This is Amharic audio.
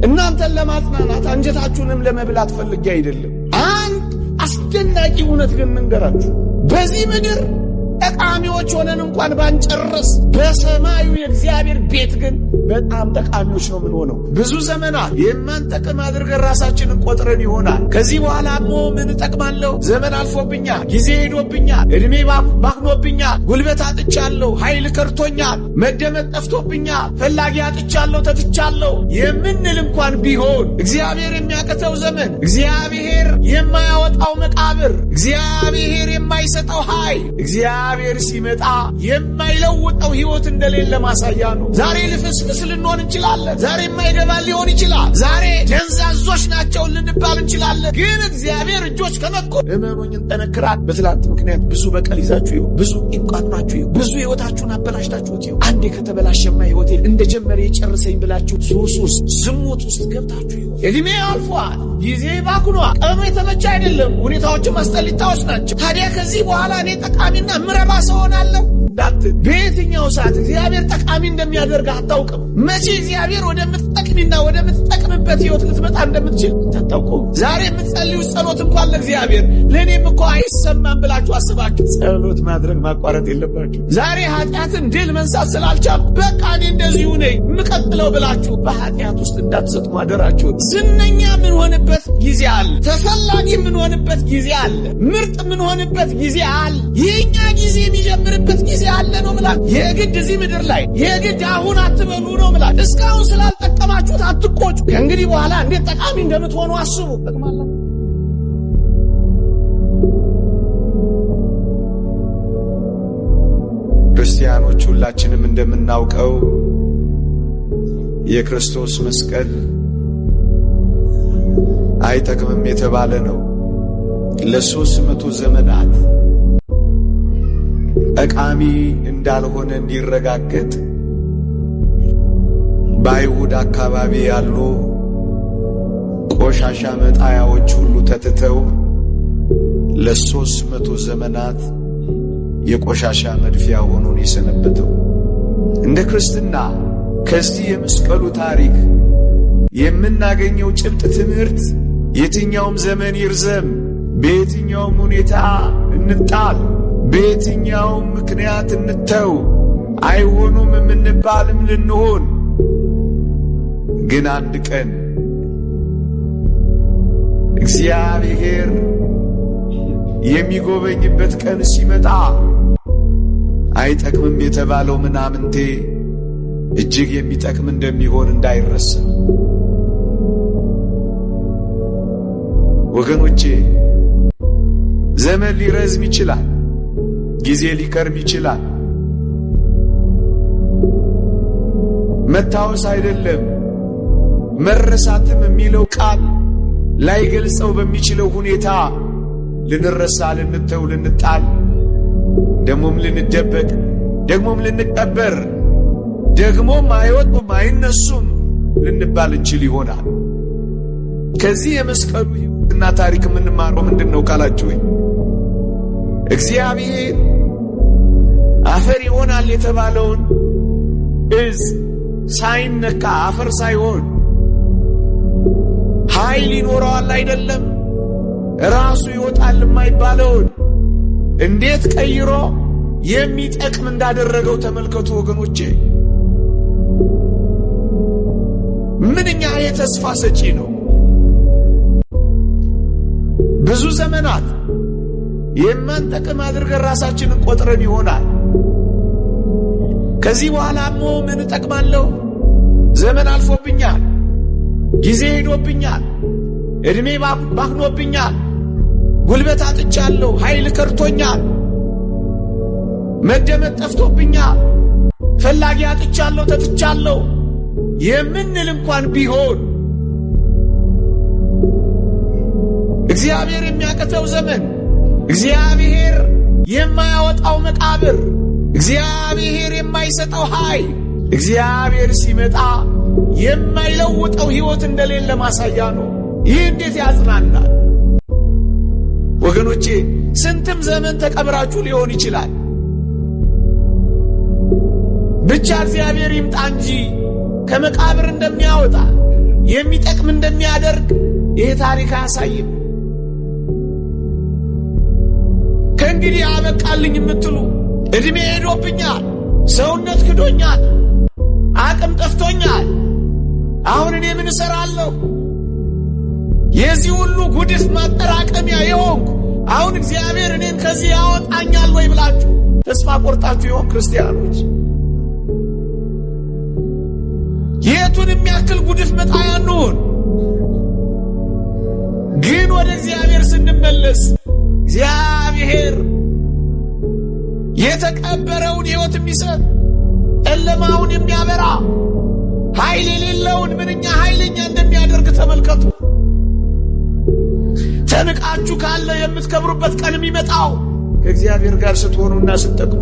እናንተን ለማጽናናት አንጀታችሁንም ለመብላት ፈልጌ አይደለም። አንድ አስደናቂ እውነት ግን እንገራችሁ። በዚህ ምድር ጠቃሚዎች ሆነን እንኳን ባንጨርስ በሰማዩ የእግዚአብሔር ቤት ግን በጣም ጠቃሚዎች ነው ምን ሆነው። ብዙ ዘመናት የማንጠቅም አድርገን ራሳችንን ቆጥረን ይሆናል። ከዚህ በኋላ ምን እጠቅማለሁ? ዘመን አልፎብኛል፣ ጊዜ ሄዶብኛል፣ እድሜ ባክኖብኛል፣ ጉልበት አጥቻለሁ፣ ኃይል ከርቶኛል፣ መደመጥ ጠፍቶብኛል፣ ፈላጊ አጥቻለሁ፣ ተትቻለሁ የምንል እንኳን ቢሆን እግዚአብሔር የሚያቅተው ዘመን፣ እግዚአብሔር የማያወጣው መቃብር፣ እግዚአብሔር የማይሰጠው ኃይል፣ እግዚአብሔር ሲመጣ የማይለውጠው ሕይወት እንደሌለ ማሳያ ነው። ዛሬ ልፍስፍስ ልንሆን እንችላለን። ዛሬ የማይገባን ሊሆን ይችላል። ዛሬ ደንዛዞች ናቸው ልንባል እንችላለን። ግን እግዚአብሔር እጆች ከነኩ እመኑኝ እንጠነክራለን። በትላንት ምክንያት ብዙ በቀል ይዛችሁ ይሁ፣ ብዙ ቂንቋጥናችሁ ይሁ፣ ብዙ ሕይወታችሁን አበላሽታችሁት ይሁ፣ አንዴ ከተበላሸማ ሕይወቴ እንደጀመረ የጨርሰኝ ብላችሁ ሱስ ውስጥ ዝሙት ውስጥ ገብታችሁ ይሁ፣ እድሜ አልፏል፣ ጊዜ ባክኗል፣ ቀኑ የተመቸ አይደለም፣ ሁኔታዎችም አስጠሊታዎች ናቸው። ታዲያ ከዚህ በኋላ እኔ ጠቃሚና ምረባ ሰው ሆናለሁ? በየትኛው ሰዓት እግዚአብሔር ጠቃሚ እንደሚያደርግ አታውቅም። መቼ እግዚአብሔር ወደምትጠቅሚና ወደምትጠቅምበት ሕይወት ልትመጣ እንደምትችል አታውቁም። ዛሬ የምትጸልዩ ጸሎት እንኳን ለእግዚአብሔር ለእኔም እኮ አይሰማም ብላችሁ አስባችሁ ጸሎት ማድረግ ማቋረጥ የለባችሁ። ዛሬ ኃጢአትን ድል መንሳት ስላልቻልኩ በቃ እኔ እንደዚሁ ነኝ የምቀጥለው ብላችሁ በኃጢአት ውስጥ እንዳትሰጥሙ አደራችሁ። ዝነኛ የምንሆንበት ጊዜ አለ። ተፈላጊ የምንሆንበት ጊዜ አለ። ምርጥ የምንሆንበት ጊዜ አለ። የእኛ ጊዜ የሚጀምርበት ጊዜ አለ ነው ምላክ። የግድ እዚህ ምድር ላይ የግድ አሁን አትበሉ ነው ምላክ። እስካሁን ስላልጠቀማችሁት አትቆጩ። ከእንግዲህ በኋላ እንዴት ጠቃሚ እንደምትሆኑ አስቡ። ጠቅማላ ክርስቲያኖች ሁላችንም እንደምናውቀው የክርስቶስ መስቀል አይጠቅምም የተባለ ነው። ለ300 ዘመናት ጠቃሚ እንዳልሆነ እንዲረጋገጥ በአይሁድ አካባቢ ያሉ ቆሻሻ መጣያዎች ሁሉ ተትተው ለ300 ዘመናት የቆሻሻ መድፊያ ሆኖን የሰነበተው። እንደ ክርስትና ከዚህ የመስቀሉ ታሪክ የምናገኘው ጭብጥ ትምህርት የትኛውም ዘመን ይርዘም፣ በየትኛውም ሁኔታ እንጣል፣ በየትኛውም ምክንያት እንተው፣ አይሆኑም የምንባልም ልንሆን፣ ግን አንድ ቀን እግዚአብሔር የሚጎበኝበት ቀን ሲመጣ አይጠቅምም የተባለው ምናምንቴ እጅግ የሚጠቅም እንደሚሆን እንዳይረሳ። ወገኖቼ ዘመን ሊረዝም ይችላል፣ ጊዜ ሊከርም ይችላል። መታወስ አይደለም መረሳትም የሚለው ቃል ላይገልጸው በሚችለው ሁኔታ ልንረሳ፣ ልንተው፣ ልንጣል፣ ደግሞም ልንደበቅ፣ ደግሞም ልንቀበር፣ ደግሞም አይወጡም አይነሱም ልንባል እንችል ይሆናል። ከዚህ የመስቀሉ ሕይወትና ታሪክ የምንማረው ምንድን ነው ካላችሁኝ፣ እግዚአብሔር አፈር ይሆናል የተባለውን እጽ ሳይነካ አፈር ሳይሆን ኃይል ይኖረዋል አይደለም ራሱ ይወጣል የማይባለውን እንዴት ቀይሮ የሚጠቅም እንዳደረገው ተመልከቱ ወገኖቼ። ምንኛ የተስፋ ሰጪ ነው። ብዙ ዘመናት የማንጠቅም አድርገን ራሳችንን ቆጥረን ይሆናል። ከዚህ በኋላ ምን እጠቅማለሁ? ዘመን አልፎብኛል፣ ጊዜ ሄዶብኛል፣ እድሜ ባክኖብኛል፣ ጉልበት አጥቻለሁ፣ ኃይል ከርቶኛል፣ መደመጥ ጠፍቶብኛል፣ ፈላጊ አጥቻለሁ፣ ተትቻለሁ የምንል እንኳን ቢሆን እግዚአብሔር የሚያቅተው ዘመን፣ እግዚአብሔር የማያወጣው መቃብር፣ እግዚአብሔር የማይሰጠው ኃይል፣ እግዚአብሔር ሲመጣ የማይለውጠው ሕይወት እንደሌለ ማሳያ ነው። ይህ እንዴት ያጽናናል ወገኖቼ። ስንትም ዘመን ተቀብራችሁ ሊሆን ይችላል። ብቻ እግዚአብሔር ይምጣ እንጂ ከመቃብር እንደሚያወጣ ይሄ ታሪክ አያሳይም? ከእንግዲህ አበቃልኝ የምትሉ እድሜ ሄዶብኛል፣ ሰውነት ክዶኛል፣ አቅም ጠፍቶኛል፣ አሁን እኔ ምን እሰራለሁ? የዚህ ሁሉ ጉድፍ ማጠራቀሚያ የሆንኩ አሁን እግዚአብሔር እኔን ከዚህ ያወጣኛል ወይ ብላችሁ ተስፋ ቆርጣችሁ ይሆን? ክርስቲያኖች የቱን የሚያክል ጉድፍ መጣያ እንሁን፣ ግን ወደ እግዚአብሔር ስንመለስ እግዚአብሔር የተቀበረውን ሕይወት የሚሰጥ ጨለማውን የሚያበራ ኃይል የሌለውን ምንኛ ኃይለኛ እንደሚያደርግ ተመልከቱ። ተንቃችሁ ካለ የምትከብሩበት ቀን የሚመጣው ከእግዚአብሔር ጋር ስትሆኑና ስትጠቅሙ